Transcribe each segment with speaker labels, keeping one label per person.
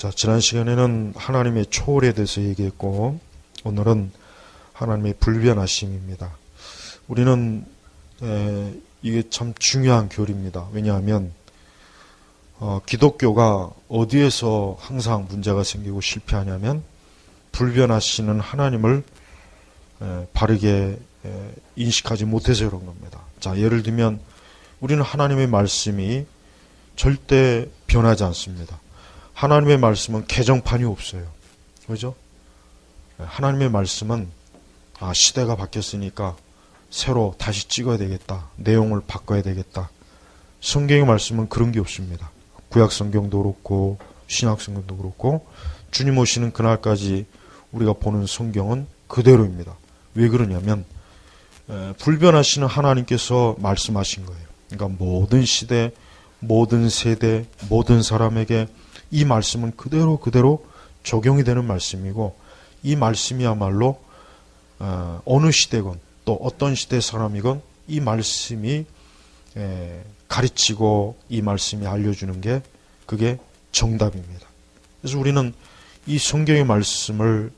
Speaker 1: 자, 지난 시간에는 하나님의 초월에 대해서 얘기했고, 오늘은 하나님의 불변하심입니다. 우리는 이게 참 중요한 교리입니다. 왜냐하면 기독교가 어디에서 항상 문제가 생기고 실패하냐면 불변하시는 하나님을 바르게 인식하지 못해서 그런 겁니다. 자, 예를 들면 우리는 하나님의 말씀이 절대 변하지 않습니다. 하나님의 말씀은 개정판이 없어요. 그죠? 하나님의 말씀은 시대가 바뀌었으니까 새로 다시 찍어야 되겠다. 내용을 바꿔야 되겠다. 성경의 말씀은 그런 게 없습니다. 구약 성경도 그렇고 신약 성경도 그렇고 주님 오시는 그날까지 우리가 보는 성경은 그대로입니다. 왜 그러냐면 불변하시는 하나님께서 말씀하신 거예요. 그러니까 모든 시대, 모든 세대, 모든 사람에게 이 말씀은 그대로 적용이 되는 말씀이고, 이 말씀이야말로 어느 시대건 또 어떤 시대 사람이건 이 말씀이 가르치고 이 말씀이 알려주는 게 그게 정답입니다. 그래서 우리는 이 성경의 말씀을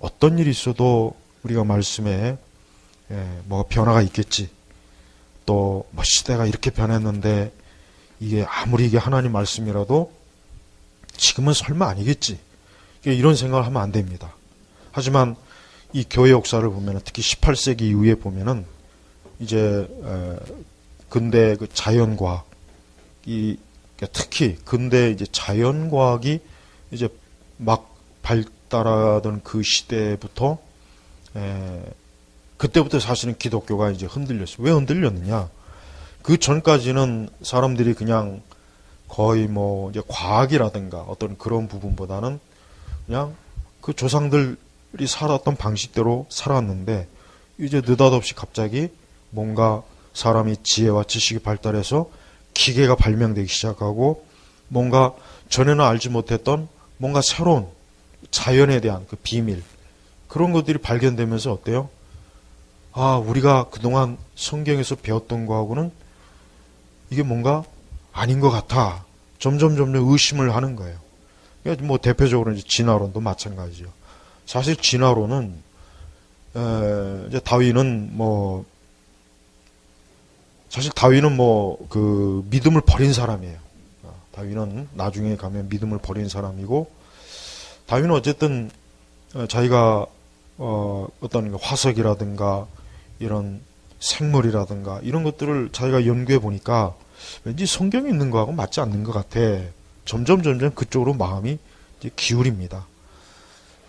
Speaker 1: 어떤 일이 있어도 우리가 말씀에 뭐가 변화가 있겠지, 또 뭐 시대가 이렇게 변했는데 이게 아무리 이게 하나님 말씀이라도 지금은 설마 아니겠지, 이런 생각을 하면 안 됩니다. 하지만 이 교회 역사를 보면, 특히 18세기 이후에 보면은 이제 근대 그 자연과학, 특히 근대 이제 자연과학이 이제 막 발달하던 그 시대부터 그때부터 사실은 기독교가 이제 흔들렸어요. 왜 흔들렸느냐? 그 전까지는 사람들이 그냥 거의 뭐 이제 과학이라든가 어떤 그런 부분보다는 그냥 그 조상들이 살았던 방식대로 살았는데, 이제 느닷없이 갑자기 뭔가 사람이 지혜와 지식이 발달해서 기계가 발명되기 시작하고, 뭔가 전에는 알지 못했던 뭔가 새로운 자연에 대한 그 비밀, 그런 것들이 발견되면서 어때요? 우리가 그동안 성경에서 배웠던 거하고는 이게 뭔가 아닌 것 같아. 점점 의심을 하는 거예요. 뭐 대표적으로 이제 진화론도 마찬가지죠. 사실 진화론은 이제 다윈은 그 믿음을 버린 사람이에요. 다윈은 나중에 가면 믿음을 버린 사람이고, 다윈은 어쨌든 자기가 어떤 화석이라든가 이런 생물이라든가 이런 것들을 자기가 연구해 보니까 왠지 성경에 있는 거하고 맞지 않는 것 같아. 점점 그쪽으로 마음이 이제 기울입니다.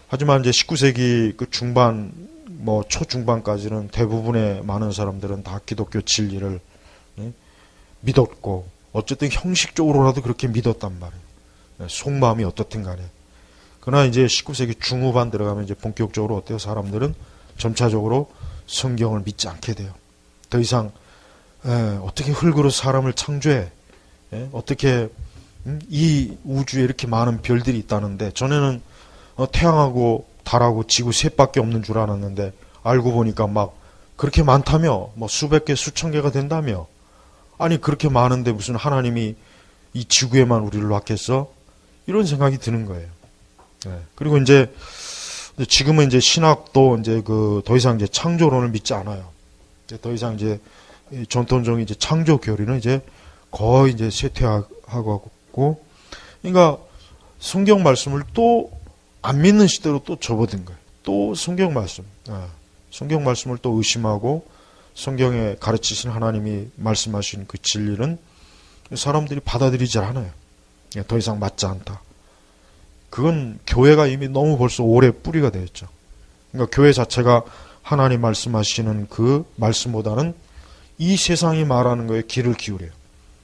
Speaker 1: 하지만 이제 19세기 그 중반, 초중반까지는 대부분의 많은 사람들은 다 기독교 진리를 믿었고, 어쨌든 형식적으로라도 그렇게 믿었단 말이에요. 속마음이 어떻든 간에. 그러나 이제 19세기 중후반 들어가면 이제 본격적으로 어때요? 사람들은 점차적으로 성경을 믿지 않게 돼요. 더 이상 어떻게 흙으로 사람을 창조해? 어떻게 이 우주에 이렇게 많은 별들이 있다는데, 전에는 태양하고 달하고 지구 셋밖에 없는 줄 알았는데 알고 보니까 막 그렇게 많다며, 수백 개 수천 개가 된다며. 아니 그렇게 많은데 무슨 하나님이 이 지구에만 우리를 놨겠어? 이런 생각이 드는 거예요. 그리고 이제 지금은 이제 신학도 이제 더 이상 이제 창조론을 믿지 않아요. 더 이상 이제 전통적인 이제 창조 교리는 이제 거의 이제 쇠퇴하고 있고, 그러니까 성경 말씀을 또 안 믿는 시대로 또 접어든 거예요. 또 성경 말씀을 또 의심하고, 성경에 가르치신 하나님이 말씀하신 그 진리는 사람들이 받아들이지 않아요. 더 이상 맞지 않다. 그건 교회가 이미 너무 벌써 오래 뿌리가 되었죠. 그러니까 교회 자체가 하나님 말씀하시는 그 말씀보다는 이 세상이 말하는 거에 귀를 기울여요.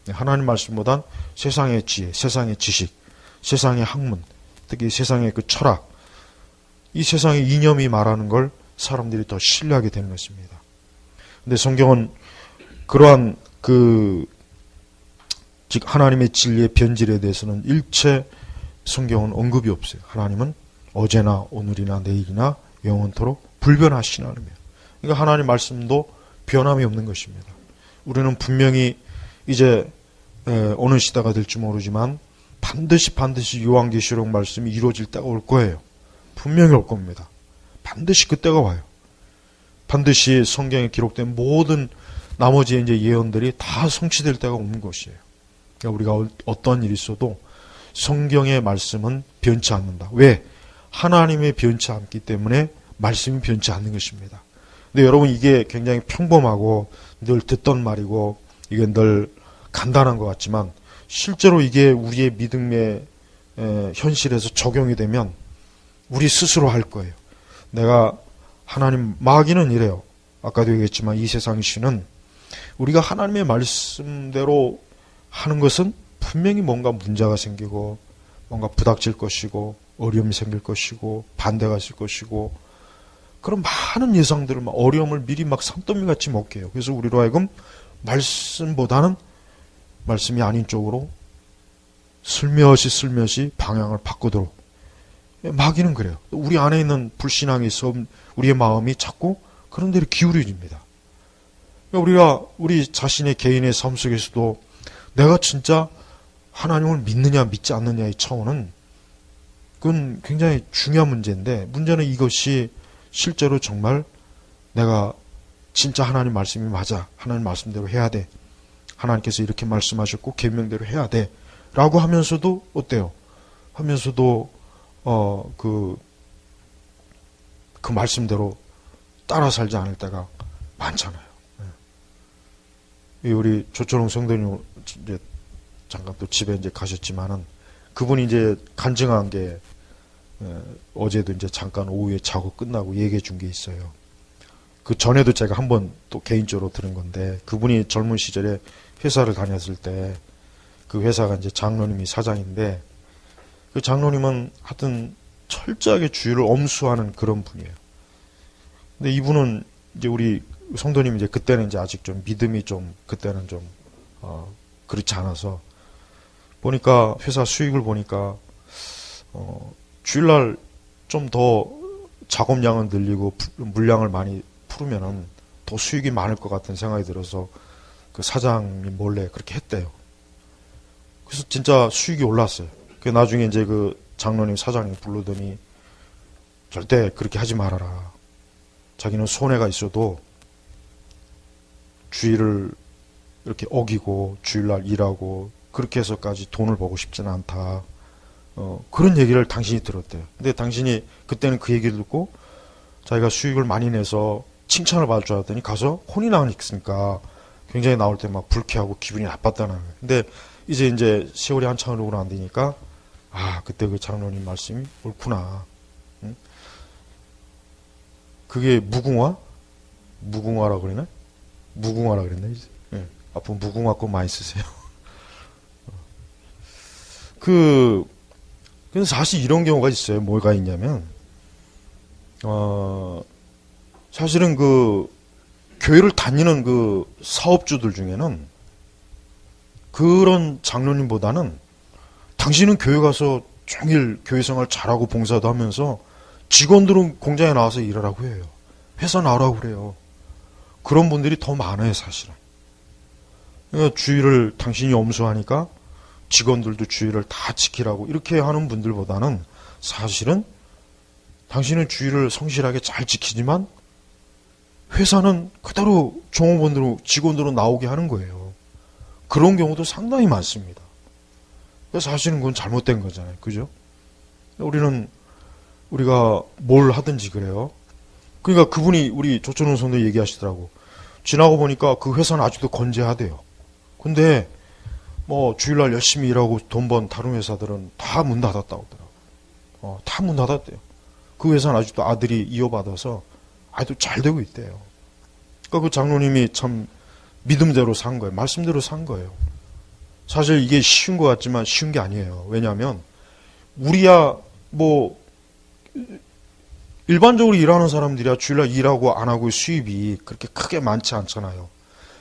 Speaker 1: 하나님 말씀보단 세상의 지혜, 세상의 지식, 세상의 학문, 특히 세상의 그 철학, 이 세상의 이념이 말하는 걸 사람들이 더 신뢰하게 되는 것입니다. 근데 성경은 그러한 즉 하나님의 진리의 변질에 대해서는 일체 성경은 언급이 없어요. 하나님은 어제나 오늘이나 내일이나 영원토록 불변하신 하나님이에요. 그러니까 하나님 말씀도 변함이 없는 것입니다. 우리는 분명히 이제 어느 시대가 될지 모르지만 반드시 요한계시록 말씀이 이루어질 때가 올 거예요. 분명히 올 겁니다. 반드시 그때가 와요. 반드시 성경에 기록된 모든 나머지 이제 예언들이 다 성취될 때가 오는 것이에요. 그러니까 우리가 어떤 일이 있어도 성경의 말씀은 변치 않는다. 왜? 하나님의 변치 않기 때문에 말씀이 변치 않는 것입니다. 근데 여러분, 이게 굉장히 평범하고 늘 듣던 말이고 이게 늘 간단한 것 같지만 실제로 이게 우리의 믿음의 현실에서 적용이 되면 우리 스스로 할 거예요. 내가 하나님, 마귀는 이래요. 아까도 얘기했지만 이 세상 신은 우리가 하나님의 말씀대로 하는 것은 분명히 뭔가 문제가 생기고 뭔가 부닥칠 것이고 어려움이 생길 것이고 반대가 있을 것이고 그런 많은 예상들을 어려움을 미리 산더미같이 먹게 해요. 그래서 우리로 하여금 말씀보다는 말씀이 아닌 쪽으로 슬며시 방향을 바꾸도록. 마귀는 그래요. 우리 안에 있는 불신앙이 있어 우리의 마음이 자꾸 그런 데로 기울여집니다. 우리 자신의 개인의 삶 속에서도 내가 진짜 하나님을 믿느냐 믿지 않느냐의 차원은 그건 굉장히 중요한 문제인데, 문제는 이것이 실제로 정말 내가 진짜 하나님 말씀이 맞아, 하나님 말씀대로 해야 돼, 하나님께서 이렇게 말씀하셨고 계명대로 해야 돼 라고 하면서도 어때요? 하면서도 그 말씀대로 따라 살지 않을 때가 많잖아요. 우리 조철홍 성도님 이제 잠깐 또 집에 이제 가셨지만은 그분이 이제 간증한 게 어제도 이제 잠깐 오후에 자고 끝나고 얘기해 준 게 있어요. 그 전에도 제가 한번 또 개인적으로 들은 건데, 그분이 젊은 시절에 회사를 다녔을 때 그 회사가 이제 장로님이 사장인데, 그 장로님은 하여튼 철저하게 주의를 엄수하는 그런 분이에요. 근데 이분은 이제 우리 성도님이 이제 그때는 이제 아직 좀 믿음이 좀 그때는 좀 그렇지 않아서 보니까 회사 수익을 보니까 주일날 좀 더 작업량을 늘리고 물량을 많이 풀으면은 더 수익이 많을 것 같은 생각이 들어서 그 사장이 몰래 그렇게 했대요. 그래서 진짜 수익이 올랐어요. 그 나중에 이제 그 장로님 사장님 부르더니 절대 그렇게 하지 말아라. 자기는 손해가 있어도 주일을 이렇게 어기고 주일날 일하고 그렇게 해서까지 돈을 벌고 싶지는 않다. 그런 얘기를 당신이 들었대요. 근데 당신이 그때는 그 얘기를 듣고 자기가 수익을 많이 내서 칭찬을 받을 줄 알았더니 가서 혼이 나니까 굉장히 나올 때 막 불쾌하고 기분이 나빴다는 거예요. 근데 이제 세월이 한참 흐르고 난 뒤니까 그때 그 장로님 말씀이 옳구나. 응? 그게 무궁화라 그러네? 무궁화라 그랬네. 네. 앞으로 무궁화 꽃 많이 쓰세요. 근데 사실 이런 경우가 있어요. 뭐가 있냐면, 사실은 그 교회를 다니는 그 사업주들 중에는 그런 장로님보다는 당신은 교회 가서 종일 교회 생활 잘하고 봉사도 하면서 직원들은 공장에 나와서 일하라고 해요. 회사 나오라고 그래요. 그런 분들이 더 많아요, 사실은. 그러니까 주의를 당신이 엄수하니까 직원들도 주의를 다 지키라고 이렇게 하는 분들보다는 사실은 당신은 주의를 성실하게 잘 지키지만 회사는 그대로 종업원으로 직원으로 나오게 하는 거예요. 그런 경우도 상당히 많습니다. 사실은 그건 잘못된 거잖아요. 그죠? 우리가 뭘 하든지 그래요. 그러니까 그분이 우리 조천훈 선도 얘기하시더라고. 지나고 보니까 그 회사는 아직도 건재하대요. 근데 뭐 주일날 열심히 일하고 돈 번 다른 회사들은 다 문 닫았다고 하더라고요. 다 문 닫았대요. 그 회사는 아직도 아들이 이어받아서 아직도 잘 되고 있대요. 그러니까 그 장로님이 참 믿음대로 산 거예요. 말씀대로 산 거예요. 사실 이게 쉬운 것 같지만 쉬운 게 아니에요. 왜냐하면 우리야 뭐 일반적으로 일하는 사람들이야 주일날 일하고 안 하고 수입이 그렇게 크게 많지 않잖아요.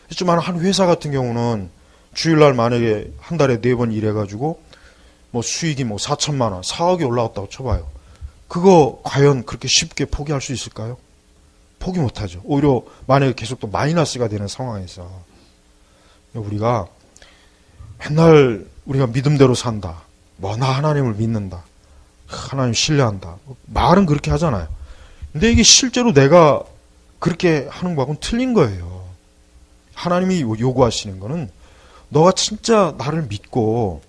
Speaker 1: 하지만 한 회사 같은 경우는 주일날 만약에 한 달에 4번 일해가지고 뭐 수익이 뭐 4천만 원, 4억이 올라왔다고 쳐봐요. 그거 과연 그렇게 쉽게 포기할 수 있을까요? 포기 못하죠. 오히려 만약에 계속 또 마이너스가 되는 상황에서 우리가 맨날 우리가 믿음대로 산다. 뭐 나 하나님을 믿는다, 하나님 신뢰한다, 말은 그렇게 하잖아요. 근데 이게 실제로 내가 그렇게 하는 거하고는 틀린 거예요. 하나님이 요구하시는 거는 너가 진짜 나를 믿고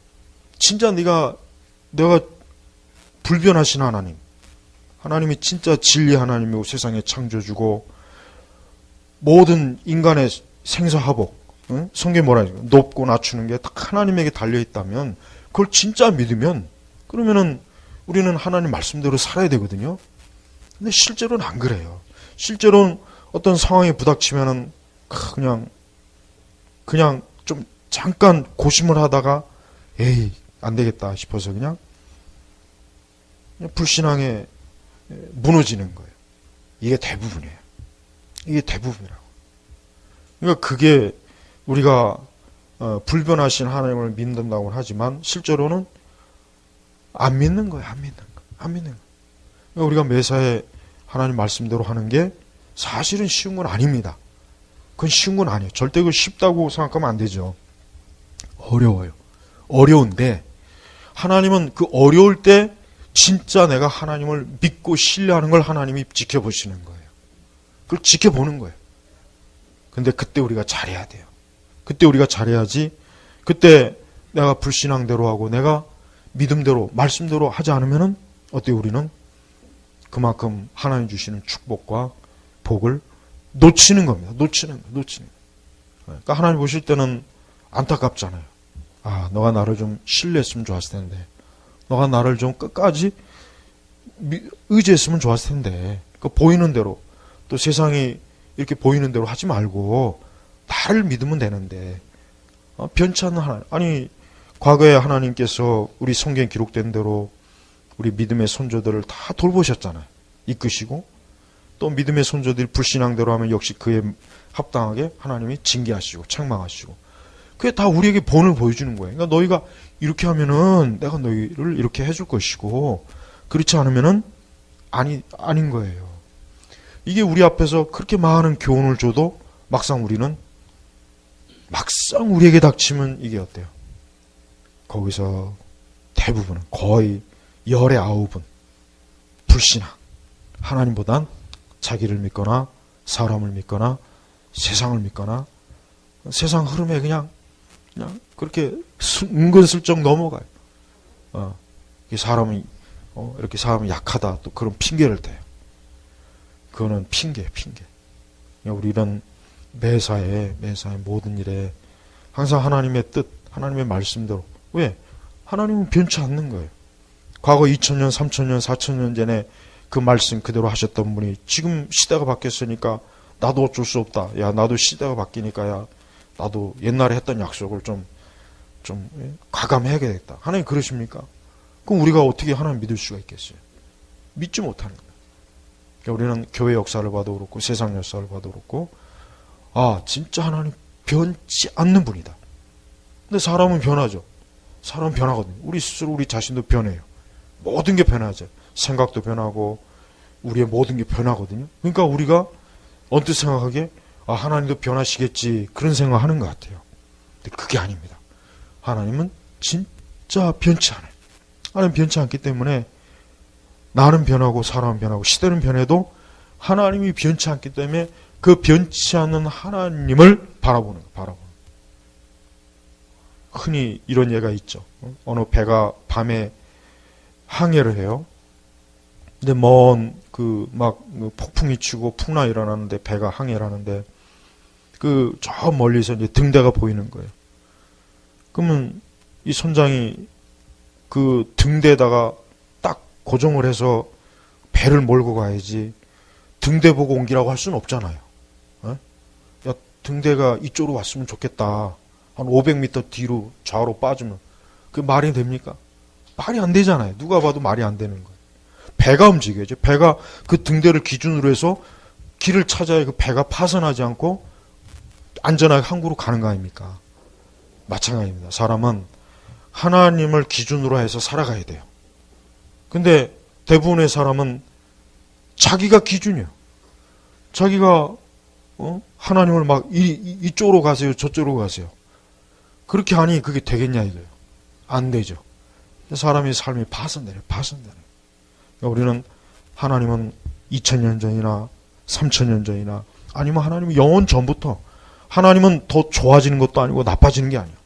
Speaker 1: 진짜 내가 불변하신 하나님, 하나님이 진짜 진리 하나님이고 세상에 창조주고 모든 인간의 생사화복, 응? 성경에 뭐라 해요? 높고 낮추는 게 다 하나님에게 달려있다면 그걸 진짜 믿으면 그러면은 우리는 하나님 말씀대로 살아야 되거든요. 근데 실제로는 안 그래요. 실제로는 어떤 상황에 부닥치면은 그냥 좀 잠깐 고심을 하다가 에이 안 되겠다 싶어서 그냥 불신앙에 무너지는 거예요. 이게 대부분이에요. 이게 대부분이라고. 그러니까 그게 우리가 불변하신 하나님을 믿는다고 하지만 실제로는 안 믿는 거예요. 안 믿는 거예요. 그러니까 우리가 매사에 하나님 말씀대로 하는 게 사실은 쉬운 건 아닙니다. 그건 쉬운 건 아니에요. 절대 그걸 쉽다고 생각하면 안 되죠. 어려워요. 어려운데 하나님은 그 어려울 때 진짜 내가 하나님을 믿고 신뢰하는 걸 하나님이 지켜보시는 거예요. 그걸 지켜보는 거예요. 근데 그때 우리가 잘해야 돼요. 그때 우리가 잘해야지. 그때 내가 불신앙대로 하고 내가 믿음대로 말씀대로 하지 않으면은 어때요? 우리는 그만큼 하나님 주시는 축복과 복을 놓치는 겁니다. 놓치는 거예요. 그러니까 하나님 보실 때는 안타깝잖아요. 아, 너가 나를 좀 신뢰했으면 좋았을 텐데, 너가 나를 좀 끝까지 의지했으면 좋았을 텐데, 그 보이는 대로 또 세상이 이렇게 보이는 대로 하지 말고 나를 믿으면 되는데 변치 않는 하나님. 아니 과거에 하나님께서 우리 성경에 기록된 대로 우리 믿음의 손자들을 다 돌보셨잖아요. 이끄시고 또 믿음의 손자들이 불신앙대로 하면 역시 그에 합당하게 하나님이 징계하시고 책망하시고 그게 다 우리에게 본을 보여주는 거예요. 그러니까 너희가 이렇게 하면은 내가 너희를 이렇게 해줄 것이고 그렇지 않으면은 아닌 거예요. 이게 우리 앞에서 그렇게 많은 교훈을 줘도 막상 우리에게 닥치면 이게 어때요? 거기서 대부분은 거의 열의 9은 불신앙. 하나님보단 자기를 믿거나 사람을 믿거나 세상을 믿거나 세상 흐름에 그냥 그렇게 은근슬쩍 넘어가요. 사람이 이렇게 사람이 약하다 또 그런 핑계를 대요. 그거는 핑계. 우리는 매사에 모든 일에 항상 하나님의 뜻, 하나님의 말씀대로. 왜? 하나님은 변치 않는 거예요. 과거 2000년, 3000년, 4000년 전에 그 말씀 그대로 하셨던 분이 지금 시대가 바뀌었으니까 나도 어쩔 수 없다. 야, 나도 시대가 바뀌니까 야, 나도 옛날에 했던 약속을 좀 가감해야겠다. 하나님 그러십니까? 그럼 우리가 어떻게 하나님 믿을 수가 있겠어요? 믿지 못하는 거예요. 우리는 교회 역사를 봐도 그렇고 세상 역사를 봐도 그렇고 진짜 하나님 변치 않는 분이다. 근데 사람은 변하죠. 사람은 변하거든요. 우리 스스로 우리 자신도 변해요. 모든 게 변하죠. 생각도 변하고 우리의 모든 게 변하거든요. 그러니까 우리가 언뜻 생각하기에 하나님도 변하시겠지 그런 생각하는 것 같아요. 근데 그게 아닙니다. 하나님은 진짜 변치 않아요. 하나님 변치 않기 때문에 나는 변하고 사람은 변하고 시대는 변해도 하나님이 변치 않기 때문에 그 변치 않는 하나님을 바라보는 거예요. 흔히 이런 예가 있죠. 어느 배가 밤에 항해를 해요. 근데 폭풍이 치고 풍랑이 일어나는데 배가 항해를 하는데 저 멀리서 이제 등대가 보이는 거예요. 그러면 이 선장이 그 등대에다가 딱 고정을 해서 배를 몰고 가야지 등대 보고 옮기라고 할 수는 없잖아요. 야, 등대가 이쪽으로 왔으면 좋겠다. 한 500m 뒤로 좌우로 빠지면 그게 말이 됩니까? 말이 안 되잖아요. 누가 봐도 말이 안 되는 거예요. 배가 움직여야죠. 배가 그 등대를 기준으로 해서 길을 찾아야 그 배가 파손하지 않고 안전하게 항구로 가는 거 아닙니까? 마찬가지입니다. 사람은 하나님을 기준으로 해서 살아가야 돼요. 근데 대부분의 사람은 자기가 기준이에요. 자기가 하나님을 막 이쪽으로 가세요, 저쪽으로 가세요. 그렇게 하니 그게 되겠냐 이거예요. 안 되죠. 사람의 삶이 파손되네. 그러니까 우리는 하나님은 2000년 전이나 3000년 전이나 아니면 하나님은 영원 전부터 하나님은 더 좋아지는 것도 아니고 나빠지는 게 아니에요.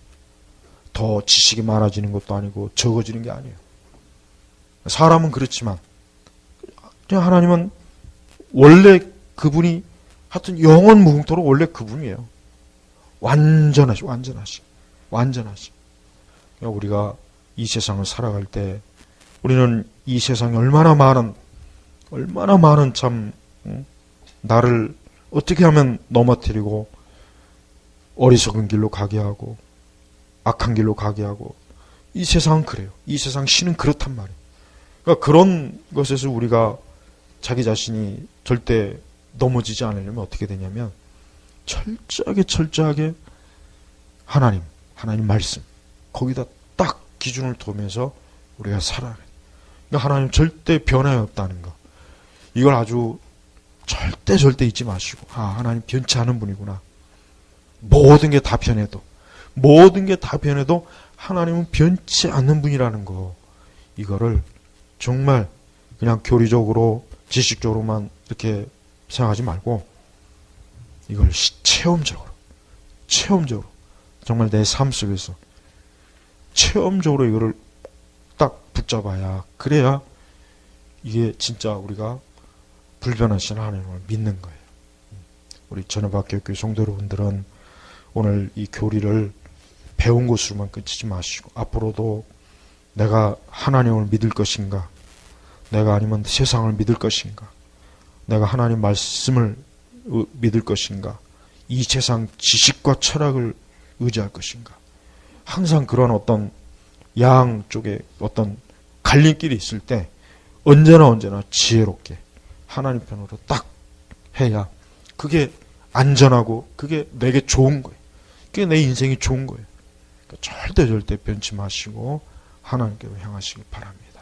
Speaker 1: 더 지식이 많아지는 것도 아니고 적어지는 게 아니에요. 사람은 그렇지만 하나님은 원래 그분이 하여튼 영원 무궁토록 원래 그분이에요. 완전하시. 우리가 이 세상을 살아갈 때 우리는 이 세상에 얼마나 많은 참 나를 어떻게 하면 넘어뜨리고 어리석은 길로 가게 하고 악한 길로 가게 하고 이 세상은 그래요. 이 세상 신은 그렇단 말이에요. 그러니까 그런 것에서 우리가 자기 자신이 절대 넘어지지 않으려면 어떻게 되냐면 철저하게 하나님 말씀 거기다 딱 기준을 두면서 우리가 살아야 해요. 그러니까 하나님 절대 변함이 없다는 거. 이걸 아주 절대 잊지 마시고 하나님 변치 않은 분이구나. 모든 게 다 변해도 하나님은 변치 않는 분이라는 거. 이거를 정말 그냥 교리적으로 지식적으로만 이렇게 생각하지 말고 이걸 체험적으로 정말 내 삶 속에서 체험적으로 이거를 딱 붙잡아야 그래야 이게 진짜 우리가 불변하신 하나님을 믿는 거예요. 우리 전업학교육교 성도 여러분들은 오늘 이 교리를 배운 것으로만 끝이지 마시고 앞으로도 내가 하나님을 믿을 것인가, 내가 아니면 세상을 믿을 것인가, 내가 하나님 말씀을 믿을 것인가, 이 세상 지식과 철학을 의지할 것인가, 항상 그런 어떤 양쪽에 어떤 갈림길이 있을 때 언제나 지혜롭게 하나님 편으로 딱 해야 그게 안전하고 그게 내게 좋은 거예요. 그게 내 인생이 좋은 거예요. 그러니까 절대 변치 마시고 하나님께로 향하시기 바랍니다.